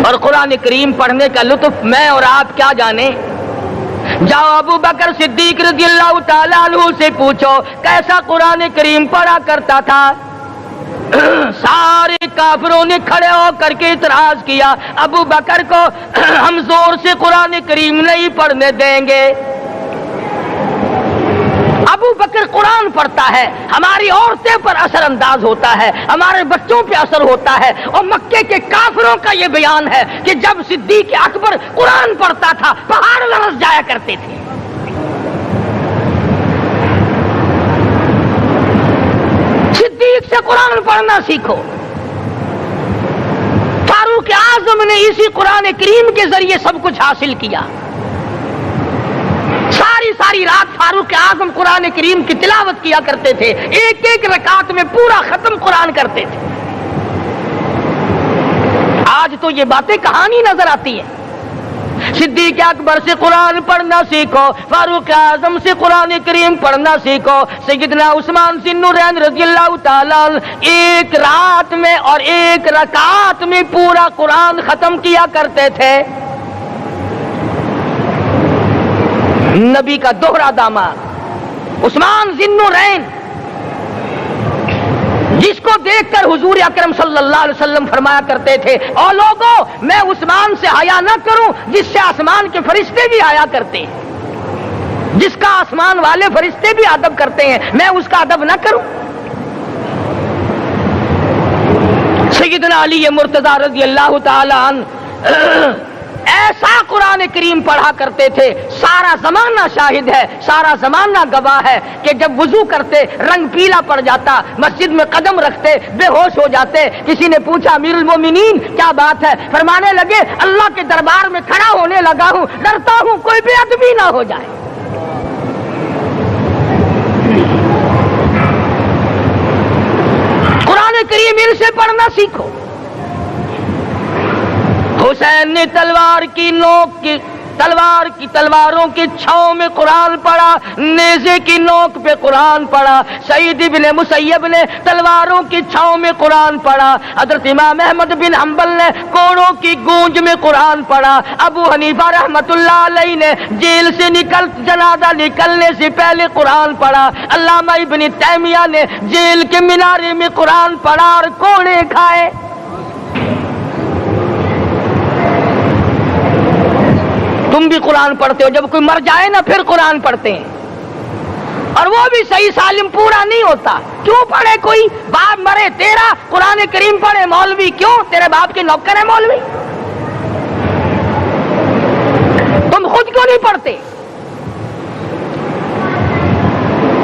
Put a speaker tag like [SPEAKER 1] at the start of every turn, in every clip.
[SPEAKER 1] اور قرآن کریم پڑھنے کا لطف میں اور آپ کیا جانے. جاؤ ابو بکر صدیق رضی اللہ تعالیٰ عنہ سے پوچھو کیسا قرآن کریم پڑھا کرتا تھا. سارے کافروں نے کھڑے ہو کر کے اعتراض کیا ابو بکر کو ہم زور سے قرآن کریم نہیں پڑھنے دیں گے. ابو بکر قرآن پڑھتا ہے، ہماری عورتیں پر اثر انداز ہوتا ہے، ہمارے بچوں پہ اثر ہوتا ہے. اور مکے کے کافروں کا یہ بیان ہے کہ جب صدیق اکبر قرآن پڑھتا تھا پہاڑ لرز جایا کرتے تھے. صدیق سے قرآن پڑھنا سیکھو. فاروق اعظم نے اسی قرآن کریم کے ذریعے سب کچھ حاصل کیا. ساری رات فاروق اعظم قرآن کریم کی تلاوت کیا کرتے تھے، ایک ایک رکعت میں پورا ختم قرآن کرتے تھے. آج تو یہ باتیں کہانی نظر آتی ہیں. صدیق اکبر سے قرآن پڑھنا سیکھو، فاروق اعظم سے قرآن کریم پڑھنا سیکھو. سیدنا عثمان ذی النورین رضی اللہ تعالیٰ ایک رات میں اور ایک رکعت میں پورا قرآن ختم کیا کرتے تھے. نبی کا دوہرا داماد عثمان ذی النورین، جس کو دیکھ کر حضور اکرم صلی اللہ علیہ وسلم فرمایا کرتے تھے او لوگوں میں عثمان سے حیا نہ کروں جس سے آسمان کے فرشتے بھی حیا کرتے ہیں، جس کا آسمان والے فرشتے بھی ادب کرتے ہیں، میں اس کا ادب نہ کروں. سیدنا علی مرتضی رضی اللہ تعالی عنہ ایسا قرآن کریم پڑھا کرتے تھے. سارا زمانہ شاہد ہے، سارا زمانہ گواہ ہے کہ جب وضو کرتے رنگ پیلا پڑ جاتا، مسجد میں قدم رکھتے بے ہوش ہو جاتے. کسی نے پوچھا امیر المومنین کیا بات ہے؟ فرمانے لگے اللہ کے دربار میں کھڑا ہونے لگا ہوں، ڈرتا ہوں کوئی بے ادبی نہ ہو جائے. قرآن کریم ان سے پڑھنا سیکھو. حسین نے تلواروں کی چھاؤں میں قرآن پڑھا، نیزے کی نوک پہ قرآن پڑھا. سعید بن مسیب نے تلواروں کی چھاؤں میں قرآن پڑھا. حضرت امام احمد بن حنبل نے کوڑوں کی گونج میں قرآن پڑھا. ابو حنیفہ رحمت اللہ علیہ نے جیل سے جنازہ نکلنے سے پہلے قرآن پڑھا. علامہ ابن تیمیہ نے جیل کے مینارے میں قرآن پڑھا اور کوڑے کھائے. تم بھی قرآن پڑھتے ہو، جب کوئی مر جائے نا پھر قرآن پڑھتے ہیں، اور وہ بھی صحیح سالم پورا نہیں ہوتا. کیوں پڑھے؟ کوئی باپ مرے تیرا قرآن کریم پڑھے مولوی، کیوں؟ تیرے باپ کے نوکر ہے مولوی؟ تم خود کیوں نہیں پڑھتے؟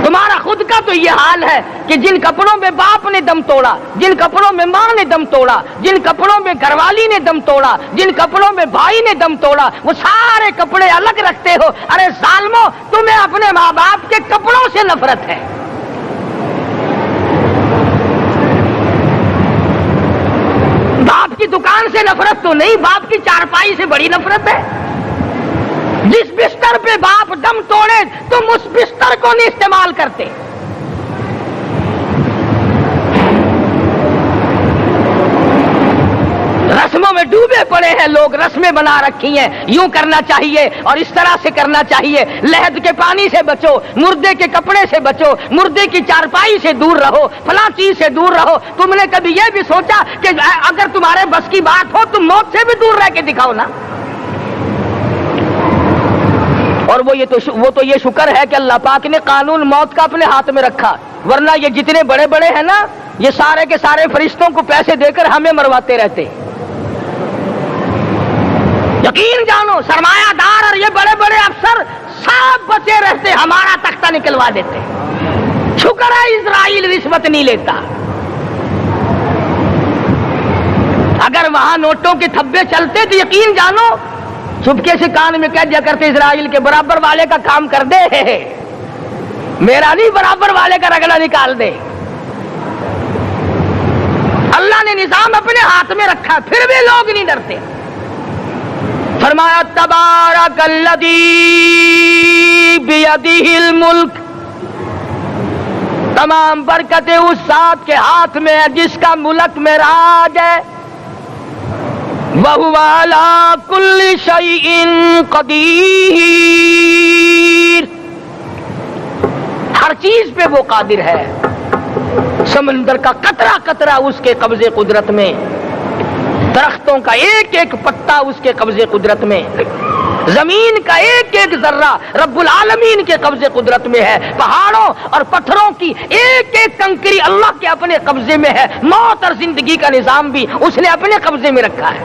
[SPEAKER 1] تمہارا خود کا تو یہ حال ہے کہ جن کپڑوں میں باپ نے دم توڑا، جن کپڑوں میں ماں نے دم توڑا، جن کپڑوں میں گھر والی نے دم توڑا، جن کپڑوں میں بھائی نے دم توڑا، وہ سارے کپڑے الگ رکھتے ہو. ارے ظالمو، تمہیں اپنے ماں باپ کے کپڑوں سے نفرت ہے. باپ کی دکان سے نفرت تو نہیں، باپ کی چارپائی سے بڑی نفرت ہے. جس بستر پہ باپ دم توڑے تم اس بستر کو نہیں استعمال کرتے. رسموں میں ڈوبے پڑے ہیں لوگ، رسمیں بنا رکھی ہیں، یوں کرنا چاہیے اور اس طرح سے کرنا چاہیے. لہد کے پانی سے بچو، مردے کے کپڑے سے بچو، مردے کی چارپائی سے دور رہو، فلاں چیز سے دور رہو. تم نے کبھی یہ بھی سوچا کہ اگر تمہارے بس کی بات ہو تم موت سے بھی دور رہ کے دکھاؤ نا. اور وہ تو یہ شکر ہے کہ اللہ پاک نے قانون موت کا اپنے ہاتھ میں رکھا، ورنہ یہ جتنے بڑے بڑے ہیں نا یہ سارے کے سارے فرشتوں کو پیسے دے کر ہمیں مرواتے رہتے. یقین جانو سرمایہ دار اور یہ بڑے بڑے افسر سب بچے رہتے، ہمارا تختہ نکلوا دیتے. شکر ہے اسرائیل رشوت نہیں لیتا. اگر وہاں نوٹوں کے تھبے چلتے تو یقین جانو چپکے سے کان میں کہہ دیا کرتے اسرائیل کے برابر والے کا کام کر دے، میرا نہیں برابر والے کا رگڑا نکال دے. اللہ نے نظام اپنے ہاتھ میں رکھا پھر بھی لوگ نہیں ڈرتے. فرمایا تبارک الذی بیدہ الملک، تمام برکتیں اس ذات کے ہاتھ میں ہے جس کا ملک میں راج ہے. وَهُوَ عَلَى كُلِّ شَيْءٍ قَدِيرٌ، ہر چیز پہ وہ قادر ہے. سمندر کا قطرہ قطرہ اس کے قبضے قدرت میں، درختوں کا ایک ایک پتا اس کے قبضے قدرت میں، زمین کا ایک ایک ذرہ رب العالمین کے قبضے قدرت میں ہے، پہاڑوں اور پتھروں کی ایک ایک کنکری اللہ کے اپنے قبضے میں ہے، موت اور زندگی کا نظام بھی اس نے اپنے قبضے میں رکھا ہے.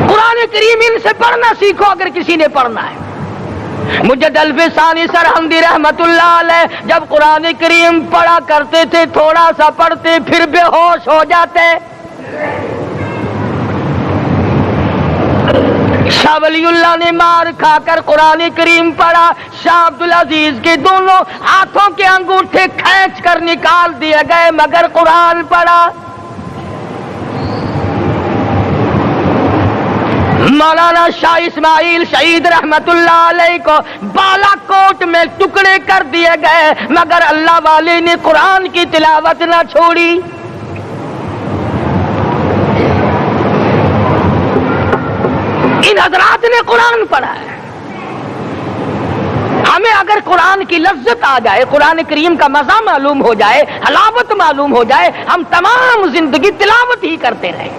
[SPEAKER 1] قرآن کریم ان سے پڑھنا سیکھو اگر کسی نے پڑھنا ہے. مجد الفسانی سرہندی رحمت اللہ علیہ جب قرآن کریم پڑھا کرتے تھے تھوڑا سا پڑھتے پھر بے ہوش ہو جاتے. شاہ ولی اللہ نے مار کھا کر قرآن کریم پڑھا، شاہ عبدالعزیز کے دونوں ہاتھوں کے انگوٹھے کھینچ کر نکال دیے گئے مگر قرآن پڑھا. مولانا شاہ اسماعیل شہید رحمت اللہ علیہ کو بالا کوٹ میں ٹکڑے کر دیے گئے مگر اللہ والے نے قرآن کی تلاوت نہ چھوڑی. ان حضرات نے قرآن پڑھا ہے. ہمیں اگر قرآن کی لذت آ جائے، قرآن کریم کا مزہ معلوم ہو جائے، حلاوت معلوم ہو جائے، ہم تمام زندگی تلاوت ہی کرتے رہیں.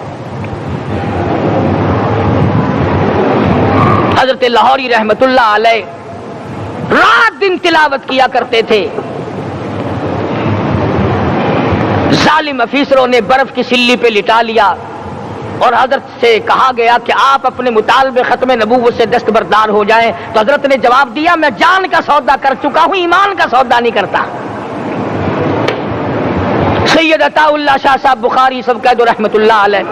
[SPEAKER 1] حضرت لاہوری رحمت اللہ علیہ رات دن تلاوت کیا کرتے تھے. ظالم افیسروں نے برف کی سلی پہ لٹا لیا اور حضرت سے کہا گیا کہ آپ اپنے مطالبے ختم نبوت سے دستبردار ہو جائیں. تو حضرت نے جواب دیا میں جان کا سودا کر چکا ہوں، ایمان کا سودا نہیں کرتا. سید عطا اللہ شاہ صاحب بخاری سب قید رحمت اللہ علیہ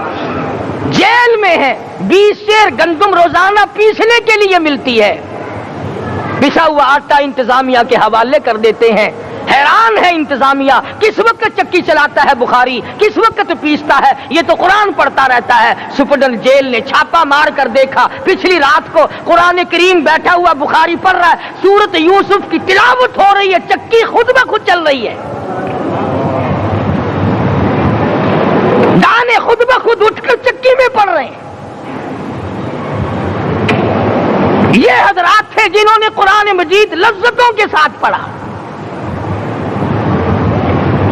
[SPEAKER 1] جیل میں ہیں، 20 سیر گندم روزانہ پیسنے کے لیے ملتی ہے، پسا ہوا آٹا انتظامیہ کے حوالے کر دیتے ہیں. حیران ہے انتظامیہ، کس وقت چکی چلاتا ہے بخاری، کس وقت پیستا ہے، یہ تو قرآن پڑھتا رہتا ہے. سپرڈنٹ جیل نے چھاپا مار کر دیکھا، پچھلی رات کو قرآن کریم بیٹھا ہوا بخاری پڑھ رہا ہے، سورت یوسف کی تلاوت ہو رہی ہے، چکی خود بخود چل رہی ہے، دانے خود بخود اٹھ کر چکی میں پڑھ رہے ہیں. یہ حضرات تھے جنہوں نے قرآن مجید لذتوں کے ساتھ پڑھا.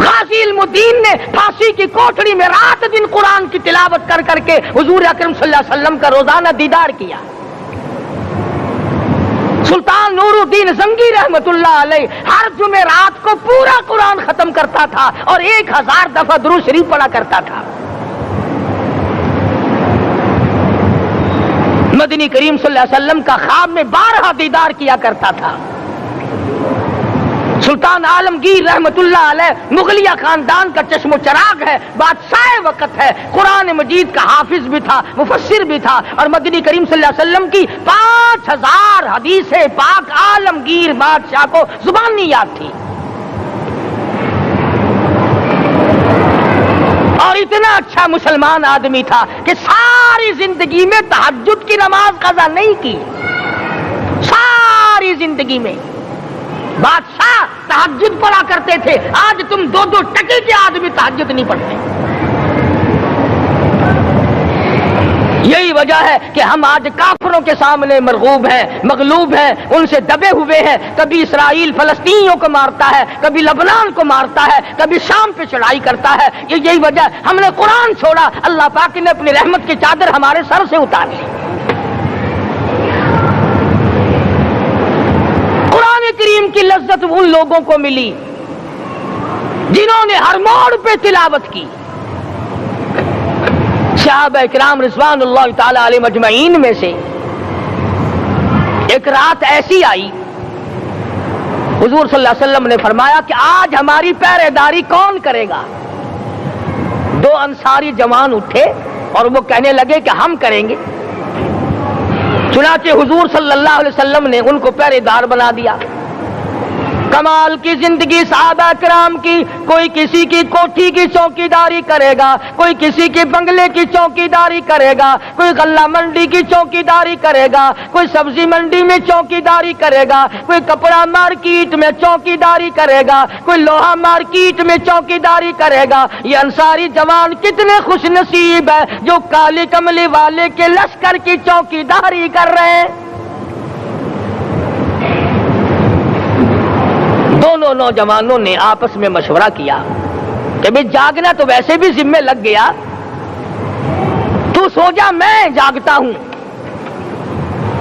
[SPEAKER 1] غازی علم الدین نے پھانسی کی کوٹڑی میں رات دن قرآن کی تلاوت کر کر کے حضور اکرم صلی اللہ علیہ وسلم کا روزانہ دیدار کیا. سلطان نور الدین زنگی رحمت اللہ علیہ ہر جمعرات کو پورا قرآن ختم کرتا تھا اور 1000 دفعہ درود شریف پڑھا کرتا تھا. مدنی کریم صلی اللہ علیہ وسلم کا خواب میں 12 دیدار کیا کرتا تھا. سلطان عالمگیر رحمت اللہ علیہ مغلیہ خاندان کا چشم و چراغ ہے، بادشاہ وقت ہے، قرآن مجید کا حافظ بھی تھا، مفسر بھی تھا، اور مدنی کریم صلی اللہ علیہ وسلم کی 5000 حدیث پاک عالمگیر بادشاہ کو زبانی یاد تھی. اور اتنا اچھا مسلمان آدمی تھا کہ ساری زندگی میں تہجد کی نماز قضا نہیں کی. ساری زندگی میں بادشاہ تہجد پڑھا کرتے تھے، آج تم 2 ٹکے کے آدمی تہجد نہیں پڑھتے. یہی وجہ ہے کہ ہم آج کافروں کے سامنے مرغوب ہیں، مغلوب ہیں، ان سے دبے ہوئے ہیں. کبھی اسرائیل فلسطینیوں کو مارتا ہے، کبھی لبنان کو مارتا ہے، کبھی شام پہ چڑھائی کرتا ہے. یہی وجہ ہم نے قرآن چھوڑا، اللہ پاک نے اپنی رحمت کی چادر ہمارے سر سے اتاری. قرآن کریم کی لذت ان لوگوں کو ملی جنہوں نے ہر موڑ پہ تلاوت کی. صحابہ کرام رضوان اللہ تعالی علیہ مجمعین میں سے ایک رات ایسی آئی، حضور صلی اللہ علیہ وسلم نے فرمایا کہ آج ہماری پہرے داری کون کرے گا. 2 انصاری جوان اٹھے اور وہ کہنے لگے کہ ہم کریں گے. چنانچہ حضور صلی اللہ علیہ وسلم نے ان کو پہرے دار بنا دیا. کمال کی زندگی صحابہ کرام کی، کوئی کسی کی کوٹھی کی چوکیداری کرے گا، کوئی کسی کے بنگلے کی چوکیداری کرے گا، کوئی غلہ منڈی کی چوکیداری کرے گا، کوئی سبزی منڈی میں چوکیداری کرے گا، کوئی کپڑا مارکیٹ میں چوکیداری کرے گا، کوئی لوہا مارکیٹ میں چوکیداری کرے گا۔ یہ انصاری جوان کتنے خوش نصیب ہے جو کالی کملی والے کے لشکر کی چوکیداری کر رہے ہیں۔ دونوں نوجوانوں نے آپس میں مشورہ کیا کہ بھئی جاگنا تو ویسے بھی ذمہ لگ گیا، تو سو جا میں جاگتا ہوں۔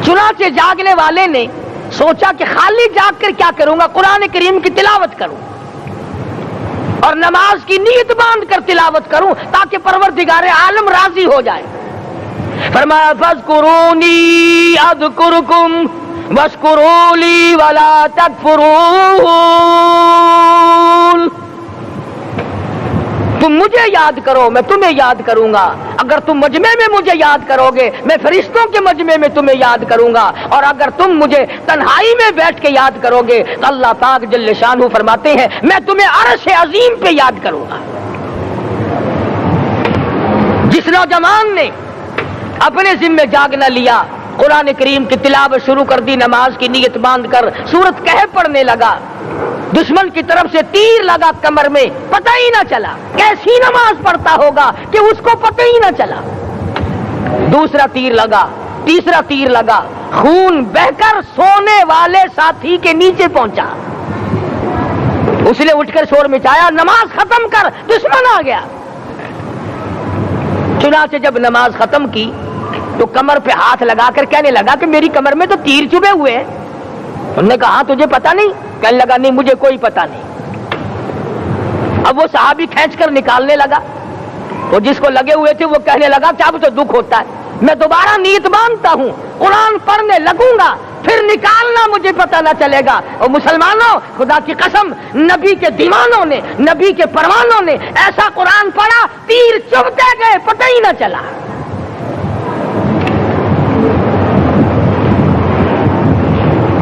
[SPEAKER 1] چنانچہ جاگنے والے نے سوچا کہ خالی جاگ کر کیا کروں گا، قرآن کریم کی تلاوت کروں اور نماز کی نیت باندھ کر تلاوت کروں تاکہ پروردگار عالم راضی ہو جائے۔ فرمایا فاذکرونی اذکرکم واشکروا لی ولا تکفرون، تم مجھے یاد کرو میں تمہیں یاد کروں گا، اگر تم مجمع میں مجھے یاد کرو گے میں فرشتوں کے مجمع میں تمہیں یاد کروں گا، اور اگر تم مجھے تنہائی میں بیٹھ کے یاد کرو گے تو اللہ پاک جل شانہ فرماتے ہیں میں تمہیں عرش عظیم پہ یاد کروں گا۔ جس نوجوان نے اپنے ذمہ جاگنا لیا، قرآن کریم کی تلاوت شروع کر دی، نماز کی نیت باندھ کر سورت کہف پڑھنے لگا، دشمن کی طرف سے تیر لگا کمر میں، پتہ ہی نہ چلا کیسی نماز پڑھتا ہوگا کہ اس کو پتہ ہی نہ چلا۔ دوسرا تیر لگا، تیسرا تیر لگا، خون بہ کر سونے والے ساتھی کے نیچے پہنچا۔ اس نے اٹھ کر شور مچایا نماز ختم کر، دشمن آ گیا۔ چنانچہ جب نماز ختم کی تو کمر پہ ہاتھ لگا کر کہنے لگا کہ میری کمر میں تو تیر چبھے ہوئے ہیں۔ انہوں نے کہا تجھے پتا نہیں؟ کہنے لگا نہیں مجھے کوئی پتا نہیں۔ اب وہ صحابی کھینچ کر نکالنے لگا، وہ جس کو لگے ہوئے تھے وہ کہنے لگا کہ اب تو دکھ ہوتا ہے، میں دوبارہ نیت باندھتا ہوں، قرآن پڑھنے لگوں گا، پھر نکالنا مجھے پتہ نہ چلے گا۔ اور مسلمانوں خدا کی قسم نبی کے دیوانوں نے، نبی کے پروانوں نے ایسا قرآن پڑھا تیر چبھتے گئے پتہ ہی نہ چلا۔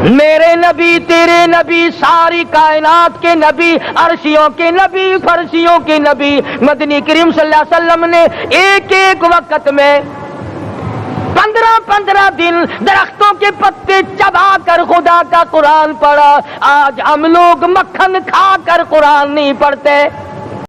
[SPEAKER 1] میرے نبی تیرے نبی ساری کائنات کے نبی، عرشیوں کے نبی فرشیوں کے نبی مدنی کریم صلی اللہ علیہ وسلم نے ایک ایک وقت میں 15 دن درختوں کے پتے چبا کر خدا کا قرآن پڑھا۔ آج ہم لوگ مکھن کھا کر قرآن نہیں پڑھتے۔